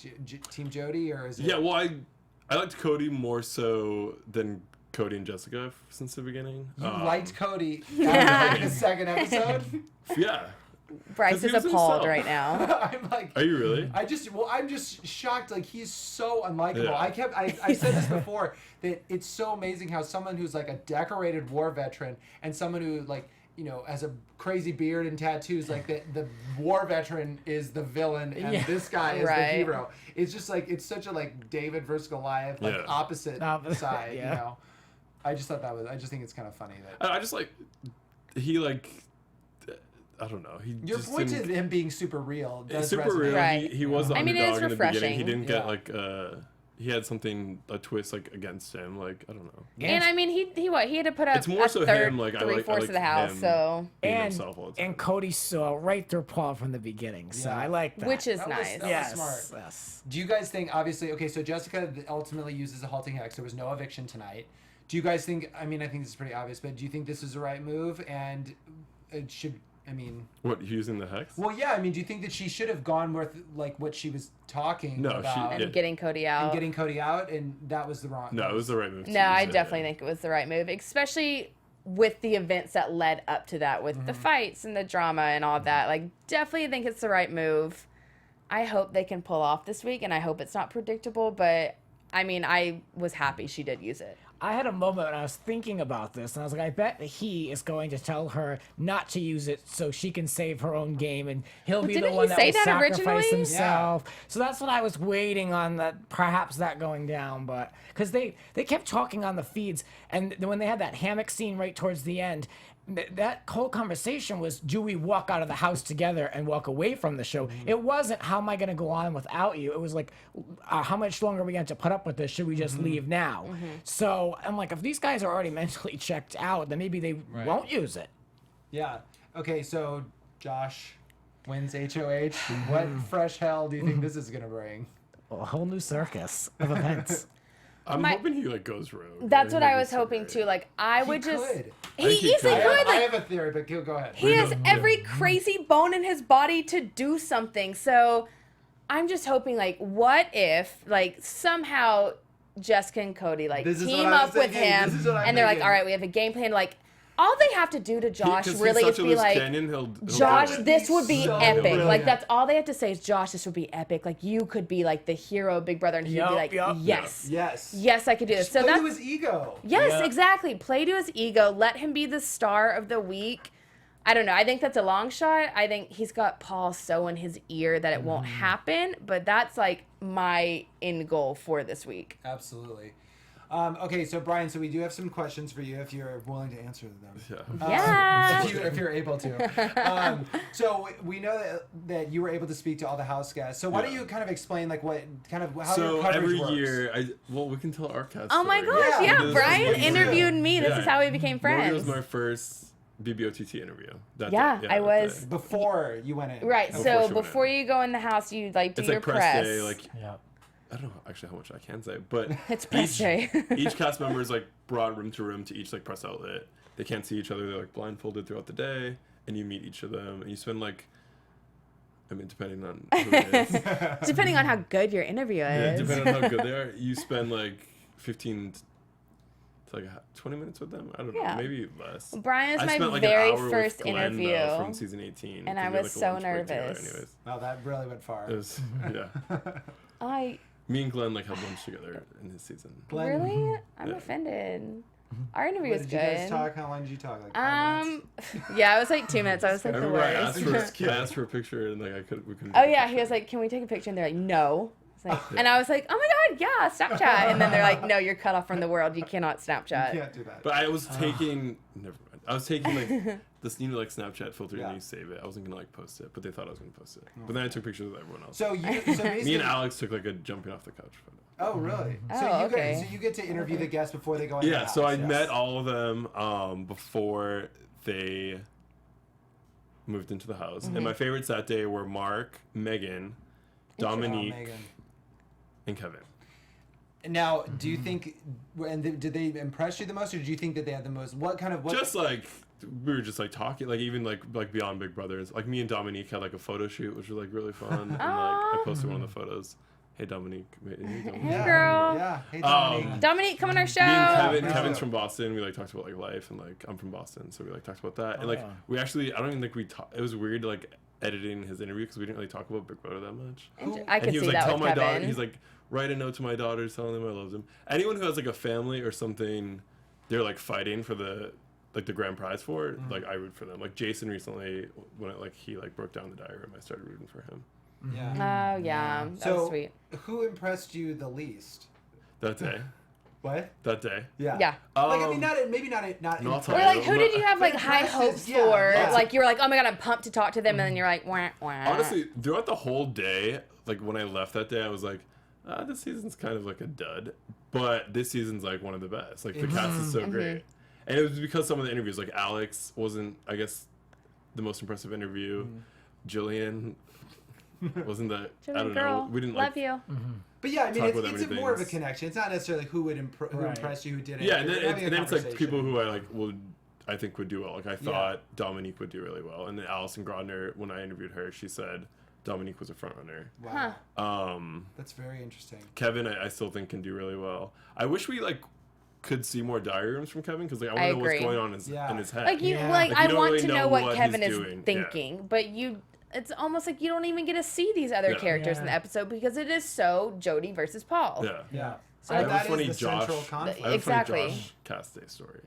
Team Jody, or is it? Yeah, well, I liked Cody more so than Cody and Jessica since the beginning. You liked Cody after the second episode. Yeah. Bryce 'Cause he is was appalled himself. right now. I'm like, Are you really? I'm just shocked. Like he's so unlikable. Yeah. I said this before that it's so amazing how someone who's like a decorated war veteran and someone who like has a crazy beard and tattoos, like the war veteran is the villain and this guy is the Right. hero. It's just like it's such a like David versus Goliath, like opposite side. Yeah. I just thought I just think it's kind of funny that. I just like he like I don't know. Your just point didn't- of him being super real does super resonate. real. Right. He was the I mean, it is underdog in the beginning. He refreshing. didn't get Yeah. like he had a twist like against him. Like I don't know. And I mean, he had to put up It's more a so third, him, like, I 3/4 like of the house, him. so Being And himself all the time. Cody saw right through Paul from the beginning, so Yeah. I like that. which is That was- nice. that was yes, smart. yes. Do you guys think, obviously, okay, so Jessica ultimately uses a halting hex. There was no eviction tonight. Do you guys think, I mean, I think this is pretty obvious, but do you think this is the right move? And it should, I mean... What, using the hex? Well, yeah, I mean, do you think that she should have gone with, like, what she was talking No, about And Yeah. getting Cody out. and getting Cody out, and that was the wrong... No, it was the right move. to No, I use it, definitely yeah. think it was the right move, especially with the events that led up to that, with the fights and the drama and all that. Like, definitely think it's the right move. I hope they can pull off this week, and I hope it's not predictable, but I mean, I was happy she did use it. I had a moment when I was thinking about this, and I was like, I bet he is going to tell her not to use it so she can save her own game, and he'll be the didn't one he that say will that sacrifice originally? himself. So that's what I was waiting on, that perhaps that going down, but because they kept talking on the feeds, and when they had that hammock scene right towards the end, that whole conversation was, do we walk out of the house together and walk away from the show? It wasn't, how am I going to go on without you? It was like, how much longer are we going to put up with this? Should we just leave now? So I'm like, if these guys are already mentally checked out, then maybe they won't use it. Yeah. Okay, so Josh wins HOH. What fresh hell do you think this is going to bring? A whole new circus of events. I'm hoping he like goes rogue. That's what I was so hoping great. too. Like I would He just. could. He easily I could. I Like have a theory, but go ahead. he has every crazy bone in his body to do something. So I'm just hoping, like, what if, like, somehow Jessica and Cody, like, This is team what I was up with thinking. him, This is what I'm and they're like, thinking. all right, we have a game plan. Like, all they have to do to Josh 'cause really he's is such a be loose like, cannon, he'll Josh, do it. this would be So epic. brilliant. Like, that's all they have to say is, Josh, this would be epic. Like, you could be, like, the hero of Big Brother, and he'd be Yup, like, yup. yes. Yes. Yes, I could do this. So Play that's to his ego. Yes, Yeah. exactly. Play to his ego. Let him be the star of the week. I don't know. I think that's a long shot. I think he's got Paul so in his ear that it won't happen. But that's like my end goal for this week. Absolutely. Okay, so Brian, so we do have some questions for you if you're willing to answer them. Yeah. Yeah. If you're able to. So we know that you were able to speak to all the house guests. So why don't Yeah. you kind of explain like what kind of how So your coverage every works? year, we can tell our cast. Oh my story. gosh, Yeah, yeah. this is Brian what you interviewed do. me. This Yeah. is how we became Morgan friends. was my first BBOTT interview. That Yeah, day. I that was- day. Before you went in. Right. Before So she went before in. you go in the house, you like do It's your like press press. day. Like Yeah. I don't know actually how much I can say, but It's press day. each cast member is like brought room to room to each like press outlet. They can't see each other. They're like blindfolded throughout the day, and you meet each of them, and you spend like, I mean, depending on who it is, Depending on how good your interview yeah, is. depending on how good they are, you spend like 15 to like 20 minutes with them. I don't know, Yeah. maybe less. Brian I was my spent, like, an very hour with first Glenn, interview. from season 18, and 'cause I we had, was like, a so lunch break together nervous. anyways. Wow, that really went far. It was, yeah. I Me and Glenn like had lunch together in his season. Glenn, really? I'm Yeah. offended. Our interview What, was did you guys good. talk? How long did you talk? Like 5 minutes? Yeah, it was like 2 minutes. I was like I the remember I asked worst. for I asked for a picture and like we couldn't. Oh take a yeah, he picture. was like, "Can we take a picture?" And they're like, "No." It's like, and I was like, "Oh my god, yeah, Snapchat." And then they're like, "No, you're cut off from the world. You cannot Snapchat." You can't do that. But I was taking never mind. I was taking like this new like Snapchat filter Yeah. and you save it. I wasn't gonna like post it, but they thought I was gonna post it. But then I took pictures with everyone else. So you, so basically, Me and Alex took like a jumping off the couch photo. Oh really? Oh, so you okay. so you get to interview the guests before they go in. Yeah, the so house, I yes. met all of them before they moved into the house. And my favorites that day were Mark, Megan, Oh, Dominique, Megan. and Kevin. Now, do you think, and did they impress you the most, or did you think that they had the most? What kind of what? Just like we were just like talking, like even like beyond Big Brothers. Like me and Dominique had like a photo shoot, which was like really fun. And like I posted one of the photos. Hey Dominique. Hey, Dominique. Hey, girl. Yeah. Hey, Dominique. Dominique, come on our show. Me and Wow. Kevin's from Boston. We like talked about like life, and like I'm from Boston, so we like talked about that. And like we actually, I don't even think we talked. It was weird like editing his interview because we didn't really talk about Big Brother that much. I And could he was see like, that tell with my Kevin. daughter. He's like, write a note to my daughters telling them I love them. Anyone who has like a family or something, they're like fighting for the like the grand prize for it. Like I root for them. Like Jason recently, when it, like he like broke down the diagram, I started rooting for him Yeah. Oh yeah, that So, was sweet. who impressed you the least? that day. What? That day. Yeah. Yeah. Like I mean, maybe not No, I'll impressed. tell Or you. like, who did you have like high impressive, hopes yeah, for? yeah. Like you were like, oh my god, I'm pumped to talk to them, and then you're like, wah wah. Honestly, throughout the whole day, like when I left that day, I was like, this season's kind of like a dud, but this season's like one of the best. Like the cast is so great, and it was because some of the interviews, like Alex wasn't, I guess, the most impressive interview. Jillian wasn't that. I Jillian, don't girl, know. We didn't love like. you. But yeah, I mean, talk it's, about that it's many more of a things. connection. It's not necessarily who would who Right. impressed you, who didn't. Yeah, and You're then, having a it's like conversation. people who I like I think would do well. Like I thought Dominique would do really well, and then Alison Grodner, when I interviewed her, she said Dominique was a front runner. Wow. That's very interesting. Kevin, I still think can do really well. I wish we like could see more diagrams from Kevin because like I want I to know what's agree. going on in his head. Like you, Yeah. like Like, you I don't want really to know know what what Kevin he's is doing. Yeah. thinking, but it's almost like you don't even get to see these other Yeah. characters in the Yeah. episode because it is so Jody versus Paul. Yeah. Yeah. I have a that funny is the central Josh. conflict. I have a funny Exactly. Josh Cassidy story.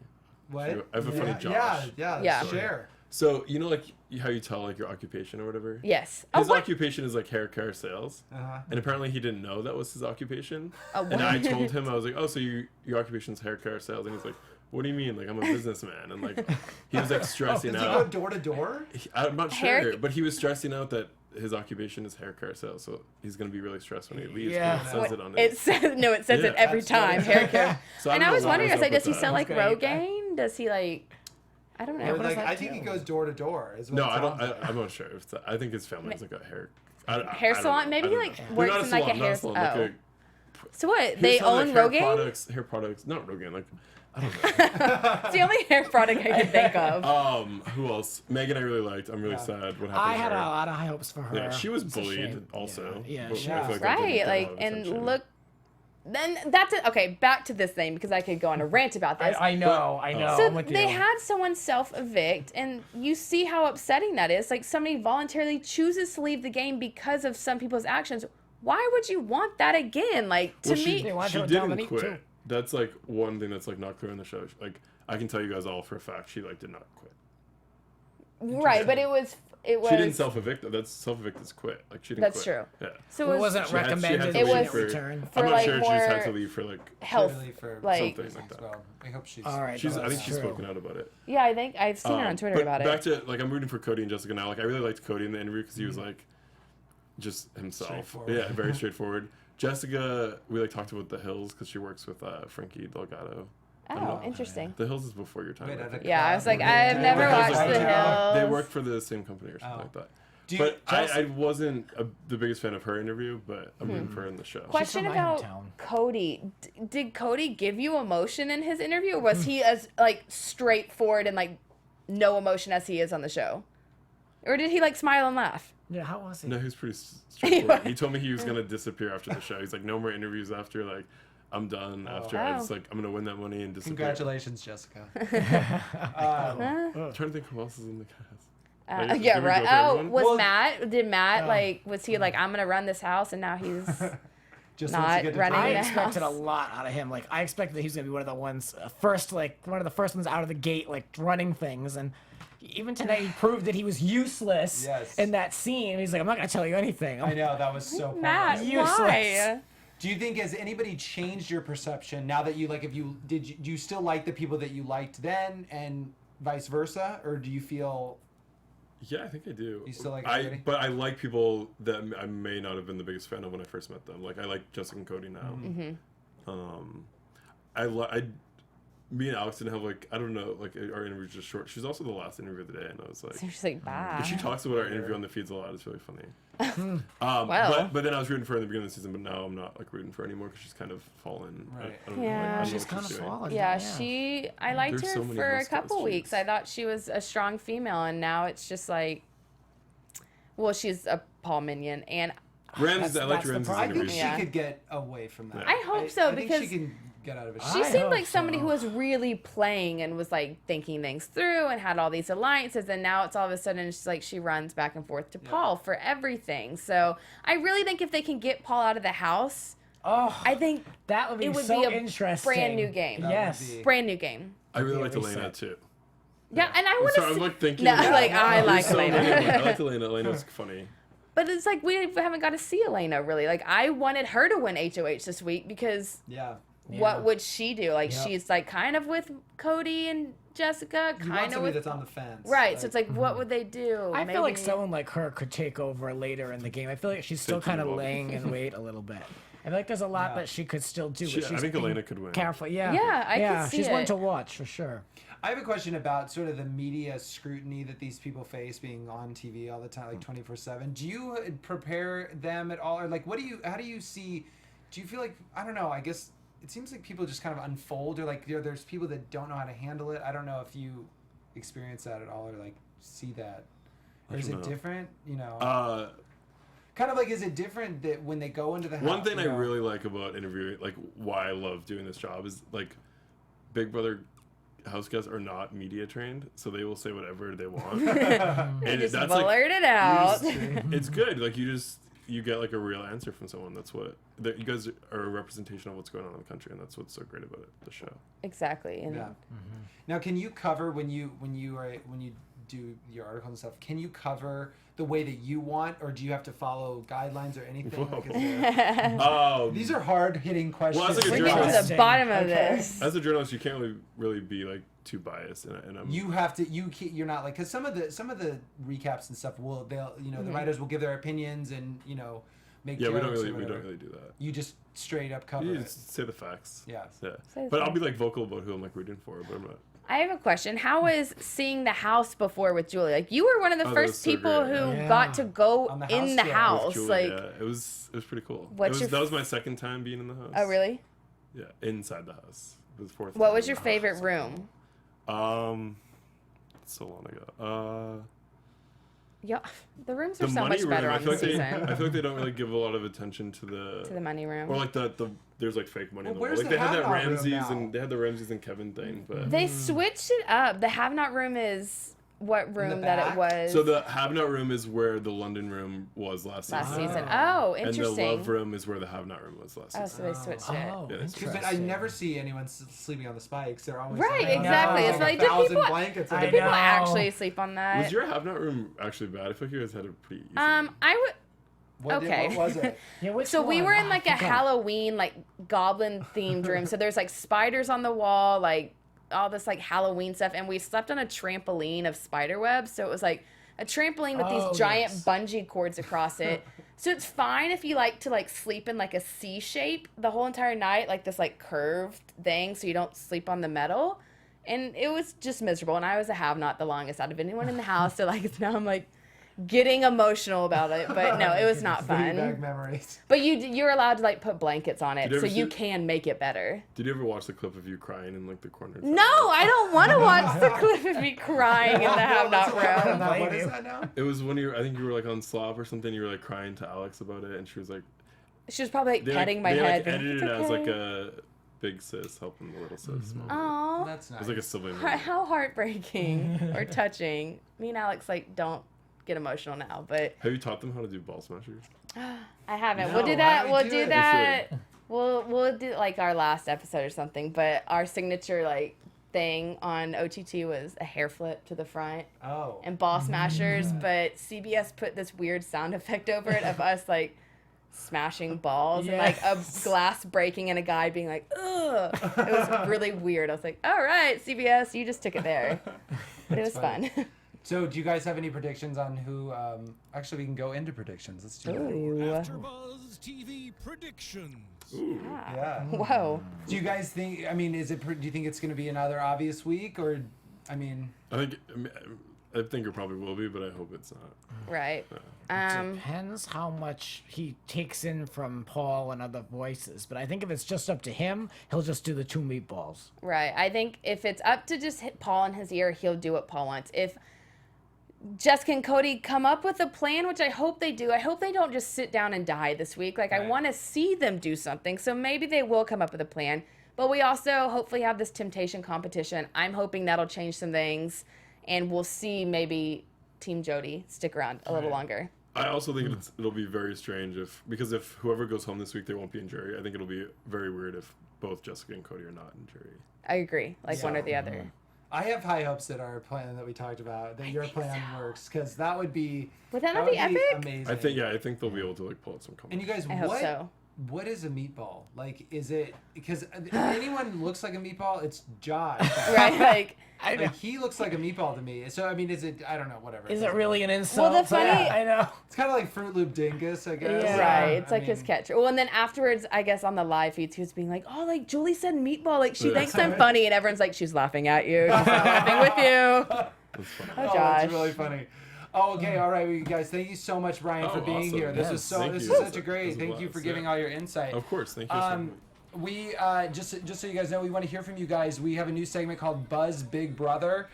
What? I have a funny Josh. Yeah. Share. So you know, like how you tell like your occupation or whatever. Yes. His what? occupation is like hair care sales, Uh-huh. and apparently he didn't know that was his occupation. what? And I told him, I was like, "Oh, so your occupation's hair care sales?" And he's like, "What do you mean? Like I'm a businessman?" And like he was like stressing Does he go out. door to door? I'm not Hair- sure, but he was stressing out that his occupation is hair care sales, so he's gonna be really stressed when he leaves. Yeah. Yeah, it says it on It his. says it says Yeah. it every time. Hair care. So And don't I know was what wondering, I was like, up does he with sell that. like That's great. Rogaine? Does he like? I don't know. Or, what like does that I think do? he goes door to door. Is what No, it I don't. sounds like. I'm not sure. If I think his family has like a hair. Hair salon? Maybe he like works in like a hair. salon. Oh. Like So what? a, They he sells, own like, Rogaine? hair products. Not Rogaine. Like I don't know. It's the only hair product I can think of. Who else? Megan, I really liked. I'm really sad what happened. I to had her. a lot of high hopes for her. Yeah, she was It's a bullied shame. also. Yeah, but she I feel was. like that didn't Right, get a like, lot of and attention. look, then that's it. Okay, back to this thing because I could go on a rant about this. I know. So I'm with they you. had someone self-evict, and you see how upsetting that is. Like somebody voluntarily chooses to leave the game because of some people's actions. Why would you want that again? Like to Well, me, They want she to didn't Dominique, quit. too. That's like one thing that's like not clear in the show. Like I can tell you guys all for a fact, she like did not quit. right? But it was. She didn't self-evict. That's self-evict is quit. Like she didn't That's quit. true. Yeah. So It wasn't She had- she had recommended. to that leave she for- return. for I'm not like sure if she just had more to leave for like. health. Really for like- something reasons like as that. well. I hope she's. All right, I think that's she's true. spoken out about it. Yeah, I think I've seen her on Twitter but about back it. to like I'm rooting for Cody and Jessica now. Like I really liked Cody in the interview because he was like just himself. Straightforward. Yeah, very straightforward. Jessica, we like talked about The Hills because she works with Frankie Delgado. Oh, interesting. The Hills is before your time. Wait, I at think. a Yeah, I club was like, or I've they- never The Hills watched is The like- They Hills. work for the same company or something Oh. like that. Do you- But Chelsea- I wasn't the biggest fan of her interview, but I'm rooting for her in the show. Question from my about hometown. Cody. Did Cody give you emotion in his interview, or was he as like straightforward and like no emotion as he is on the show, or did he like smile and laugh? Yeah, how was it? No, he was pretty straightforward. He told me he was gonna disappear after the show. He's like, no more interviews after. Like, I'm done after. I Oh. just like I'm gonna win that money and disappear. Congratulations, Jessica. I'm trying to think who else is in the cast. Like, Yeah, did we right. go through Oh, everyone? was Well- Matt? Did Matt like? Was he like, I'm gonna run this house, and now he's Just Not wants to get to running I in the expected a house. lot out of him. Like I expected that he was gonna be one of the ones first, like one of the first ones out of the gate, like running things. And even tonight, he proved that he was useless Yes. in that scene. He's like, I'm not gonna tell you anything. I know that was so. Matt. pointless. Useless. Why? Do you think has anybody changed your perception now that you like? If you did, do you still like the people that you liked then, and vice versa, or do you feel? Yeah, I think I do. You still like everybody? But I like people that I may not have been the biggest fan of when I first met them. Like I like Jessica and Cody now. Me and Alex didn't have like I don't know like our interview was just short. She was also the last interview of the day, and I was like, So she's like, bye. but she talks about our interview on the feeds a lot. It's really funny. Well. But then I was rooting for her in the beginning of the season, but now I'm not like rooting for her anymore because she's kind of fallen. Right. I don't Yeah. know, I don't know She's what kind of doing. fallen. Yeah, I liked There's her so many for a house couple guests, weeks. jeez. I thought she was a strong female, and now it's just like, well, she's a Paul Minion, and Ramsey's, I liked that's the Ramsey's problem. I think interview. she Yeah. could get away from that. Yeah. I hope so, I think because she can get out of it. she I seemed hope like somebody so. who was really playing and was like thinking things through and had all these alliances, and now it's all of a sudden it's like she runs back and forth to Paul for everything. So I really think if they can get Paul out of the house, Oh, I think that would be it would so be a interesting. brand new game. That would Yes. be- brand new game. I really Yeah, liked reset. Elena too. Yeah, and I want Sorry, to. I'm like thinking. No, like I There's like so many of them. I Elena. liked Elena. Elena's funny. But it's like we haven't got to see Elena really. Like I wanted her to win HOH this week because Yeah. what would she do? Like Yep. she's like kind of with Cody and Jessica, You want kind of somebody with that's on the fence. right. So it's like what would they do? I feel like Maybe- someone like her could take over later in the game. I feel like she's still Take kind of you over. laying in wait a little bit. I feel like there's a lot Yeah. that she could still do. She- but I she's think being Elena could win. Careful, yeah. Yeah, I could yeah, see she's one it. to watch for sure. I have a question about sort of the media scrutiny that these people face being on TV all the time, like 24/7. Do you prepare them at all, or like how do you see? Do you feel like I don't know? I guess it seems like people just kind of unfold, or like there's people that don't know how to handle it. I don't know if you experience that at all, or like see that, or I is don't it know. different? You know, kind of like is it different that when they go into the house? One thing you I know- really like about interviewing, like why I love doing this job, is like Big Brother house guests are not media trained, so they will say whatever they want. And just that's blurt like it out. it's good. Like you just you get like a real answer from someone. That's what you guys are a representation of what's going on in the country, and that's what's so great about the show. Exactly. And Now, can you cover when you do your articles and stuff? Can you cover the way that you want, or do you have to follow guidelines or anything? These are hard hitting questions. Well, as like a we're getting to the bottom of this. As a journalist, you can't really be like too biased, and you have to. You're not like, because some of the recaps and stuff the writers will give their opinions and make jokes. we don't really do that. You just straight up cover You it. just say the facts. Yeah. But I'll be like vocal about who I'm like rooting for, but I'm not. I have a question. How was seeing the house before with Julie? Like, you were one of the first so people great, who got to go in the house. Julie, Like, it was pretty cool. That was my second time being in the house. Oh, really? Yeah, inside the house. It was fourth. What was your favorite room? So long ago. Yeah, the rooms are The so money much room. better I on feel the like season. I feel like they don't really give a lot of attention to the money room. or like the there's like fake money. Well, in the where's like the they had that have-not room Ramses now? and they had the Ramses and Kevin thing, but They switched it up. The have not room is what room that back? it was so the have not room is where the London room was last season. Oh, And interesting. the love room is where the have not room was last Oh, season. so they switched it. Oh, Yeah, it's interesting. But I never see anyone sleeping on the spikes. They're always Right, like, exactly. Like It's like, 1,000 do people- blankets. I Do people know. actually sleep on that? Was your have not room actually bad? I feel like you guys had it pretty easy. I would. What Okay. was it? Yeah, which So we one? were in Ah, like I a forgot. Halloween, like goblin themed room. So there's like spiders on the wall, like all this like Halloween stuff, and we slept on a trampoline of spider webs. So it was like a trampoline with Oh, these giant yes. bungee cords across it. So it's fine if you like to like sleep in like a C shape the whole entire night, like this like curved thing, so you don't sleep on the metal. And it was just miserable. And I was a have not the longest out of anyone in the house. So like now I'm like getting emotional about it, but no, it was not Bring back fun. memories. But you're allowed to like put blankets on it, Did you so ever you see- can make it better. Did you ever watch the clip of you crying in like the corner? No, I don't want to watch the clip of me crying in the have not room. What is that now? It was when I think you were like on slop or something. You were like crying to Alex about it, and she was like, She was probably like they, petting my they, head. Like, being edited "It's it as like okay." a big sis helping the little sis. moment. Aw. That's It nice. was like a sibling. How heartbreaking or touching. Me and Alex like don't get emotional now, but Have you taught them how to do ball smashers? I haven't. No, we'll do why that. don't we We'll do do it? that. We'll do like our last episode or something. But our signature like thing on OTT was a hair flip to the front Oh. and ball smashers. But CBS put this weird sound effect over it of us like smashing balls and like a glass breaking and a guy being like, ugh. It was really weird. I was like, all right, CBS, you just took it there. But it was funny. fun. So, do you guys have any predictions on who? Actually, we can go into predictions. Let's do that. Ooh. AfterBuzz TV predictions. Yeah. Whoa. Do you guys think? I mean, do you think it's going to be another obvious week, or? I mean, I think it probably will be, but I hope it's not. Right. Depends how much he takes in from Paul and other voices, but I think if it's just up to him, he'll just do the 2 meatballs. Right. I think if it's up to just hit Paul in his ear, he'll do what Paul wants. If Jessica and Cody come up with a plan, which I hope they do, I hope they don't just sit down and die this week. Like, I Right. want to see them do something. So maybe they will come up with a plan. But we also hopefully have this temptation competition. I'm hoping that'll change some things. And we'll see maybe Team Jody stick around a little longer. I also think it'll be very strange because if whoever goes home this week, they won't be in jury. I think it'll be very weird if both Jessica and Cody are not in jury. I agree. Like one or the other. I have high hopes that our plan that we talked about, that your plan works, because that would be. Would that not be epic? Amazing. I think they'll be able to like pull out some And you guys, I hope so. what is a meatball? Like, is it because if anyone looks like a meatball, it's Josh. Right? Like, Like, he looks like a meatball to me. So I mean, is it? I don't know. Whatever. Is it really an insult? Well, the funny- Yeah, I know. It's kind of like Fruit Loop Dingus, I guess. yeah. Right. It's like his catch. Well, and then afterwards, I guess on the live feeds, he was being like, "Oh, like Julie said meatball. Like she thinks I'm funny," and everyone's like, "She's laughing at you. She's not laughing with you." That's funny. Oh, Oh, Josh. it's really funny. Oh, okay, all right, well, you guys. Thank you so much, Brian, for Oh, being awesome. here. This Yes, is so. thank This you. is such a It great. was a Thank you blast, for giving yeah. all your insight. Of course, thank you so much. We just so you guys know, we want to hear from you guys. We have a new segment called Buzz Big Brother.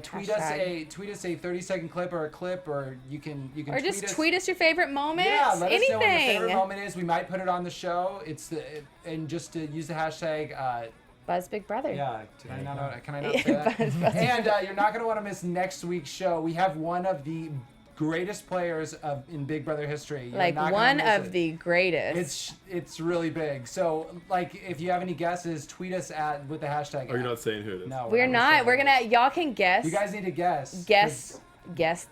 Tweet us a 30-second clip, or you can Or just tweet us your favorite moment. Yeah, let us know what your Anything. favorite moment is. We might put it on the show. And just to use the hashtag. Buzz Big Brother. Yeah, can I not say that? Buzz And you're not going to want to miss next week's show. We have one of the greatest players in Big Brother history. You're Like not gonna one miss of it. the greatest. It's really big. So like, if you have any guesses, tweet us with the hashtag. Are you not saying who it is? No, We're not. We're gonna. Y'all can guess. You guys need to guess. Guess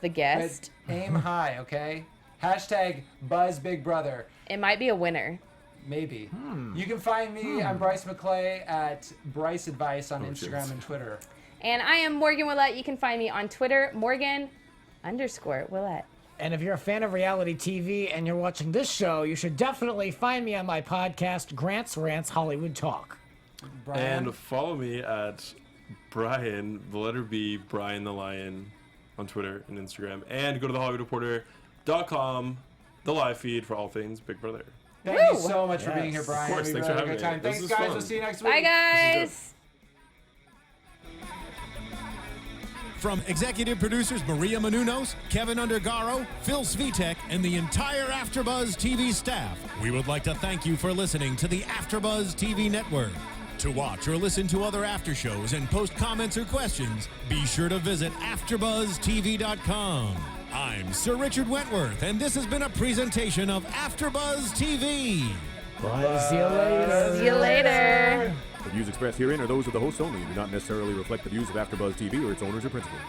the guest. But aim high, okay? Hashtag Buzz Big Brother. It might be a winner. Maybe. You can find me. I'm Bryce McLeay at Bryce Advice on Instagram jeez. and Twitter. And I am Morgan Willett. You can find me on Twitter, Morgan_Willett. And if you're a fan of reality TV and you're watching this show, you should definitely find me on my podcast, Grant's Rants Hollywood Talk. Brian. And follow me at Brian, the letter B, Brian the Lion, on Twitter and Instagram. And go to thehollywoodreporter.com, the live feed for all things Big Brother. Thank Woo! you so much for being here, Brian. Of course, We thanks really for had a having good time. me. This Thanks, was guys. fun. We'll see you next week. Bye, guys. From executive producers Maria Menounos, Kevin Undergaro, Phil Svitek, and the entire AfterBuzz TV staff, we would like to thank you for listening to the AfterBuzz TV network. To watch or listen to other after shows and post comments or questions, be sure to visit AfterBuzzTV.com. I'm Sir Richard Wentworth, and this has been a presentation of AfterBuzz TV. Bye. See you later. See you later. The views expressed herein are those of the hosts only and do not necessarily reflect the views of AfterBuzz TV or its owners or principals.